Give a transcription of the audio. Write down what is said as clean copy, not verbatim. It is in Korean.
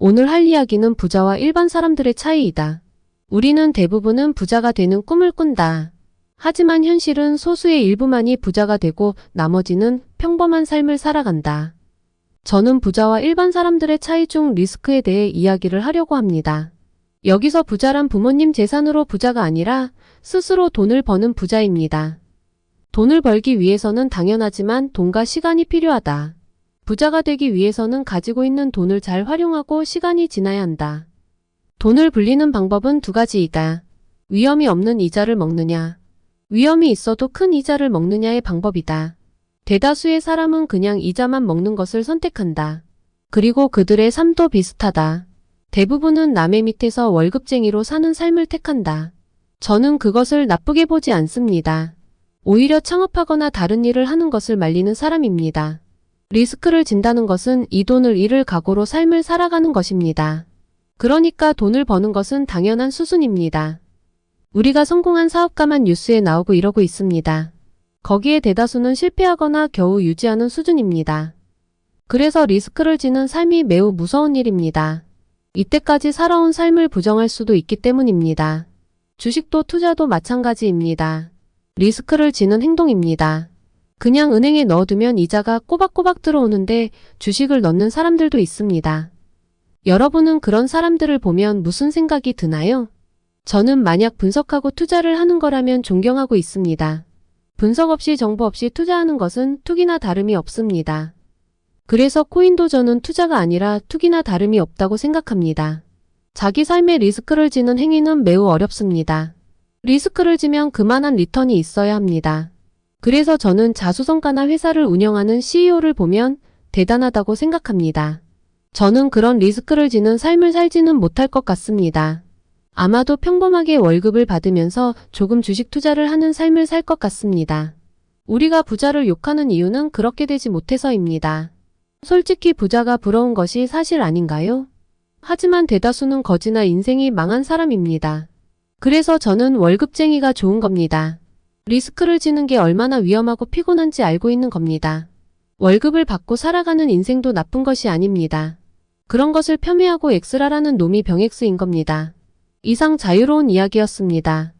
오늘 할 이야기는 부자와 일반 사람들의 차이이다. 우리는 대부분은 부자가 되는 꿈을 꾼다. 하지만 현실은 소수의 일부만이 부자가 되고 나머지는 평범한 삶을 살아간다. 저는 부자와 일반 사람들의 차이 중 리스크에 대해 이야기를 하려고 합니다. 여기서 부자란 부모님 재산으로 부자가 아니라 스스로 돈을 버는 부자입니다. 돈을 벌기 위해서는 당연하지만 돈과 시간이 필요하다. 부자가 되기 위해서는 가지고 있는 돈을 잘 활용하고 시간이 지나야 한다. 돈을 불리는 방법은 두 가지이다. 위험이 없는 이자를 먹느냐, 위험이 있어도 큰 이자를 먹느냐의 방법이다. 대다수의 사람은 그냥 이자만 먹는 것을 선택한다. 그리고 그들의 삶도 비슷하다. 대부분은 남의 밑에서 월급쟁이로 사는 삶을 택한다. 저는 그것을 나쁘게 보지 않습니다. 오히려 창업하거나 다른 일을 하는 것을 말리는 사람입니다. 리스크를 진다는 것은 이 돈을 잃을 각오로 삶을 살아가는 것입니다. 그러니까 돈을 버는 것은 당연한 수순입니다. 우리가 성공한 사업가만 뉴스에 나오고 이러고 있습니다. 거기에 대다수는 실패하거나 겨우 유지하는 수준입니다. 그래서 리스크를 지는 삶이 매우 무서운 일입니다. 이때까지 살아온 삶을 부정할 수도 있기 때문입니다. 주식도 투자도 마찬가지입니다. 리스크를 지는 행동입니다. 그냥 은행에 넣어두면 이자가 꼬박꼬박 들어오는데 주식을 넣는 사람들도 있습니다. 여러분은 그런 사람들을 보면 무슨 생각이 드나요? 저는 만약 분석하고 투자를 하는 거라면 존경하고 있습니다. 분석 없이 정보 없이 투자하는 것은 투기나 다름이 없습니다. 그래서 코인 도전은 투자가 아니라 투기나 다름이 없다고 생각합니다. 자기 삶의 리스크를 지는 행위는 매우 어렵습니다. 리스크를 지면 그만한 리턴이 있어야 합니다. 그래서 저는 자수성가나 회사를 운영하는 CEO를 보면 대단하다고 생각합니다. 저는 그런 리스크를 지는 삶을 살지는 못할 것 같습니다. 아마도 평범하게 월급을 받으면서 조금 주식 투자를 하는 삶을 살 것 같습니다. 우리가 부자를 욕하는 이유는 그렇게 되지 못해서입니다. 솔직히 부자가 부러운 것이 사실 아닌가요? 하지만 대다수는 거지나 인생이 망한 사람입니다. 그래서 저는 월급쟁이가 좋은 겁니다. 리스크를 지는 게 얼마나 위험하고 피곤한지 알고 있는 겁니다. 월급을 받고 살아가는 인생도 나쁜 것이 아닙니다. 그런 것을 폄훼하고 엑스라라는 놈이 병엑스인 겁니다. 이상 자유로운 이야기였습니다.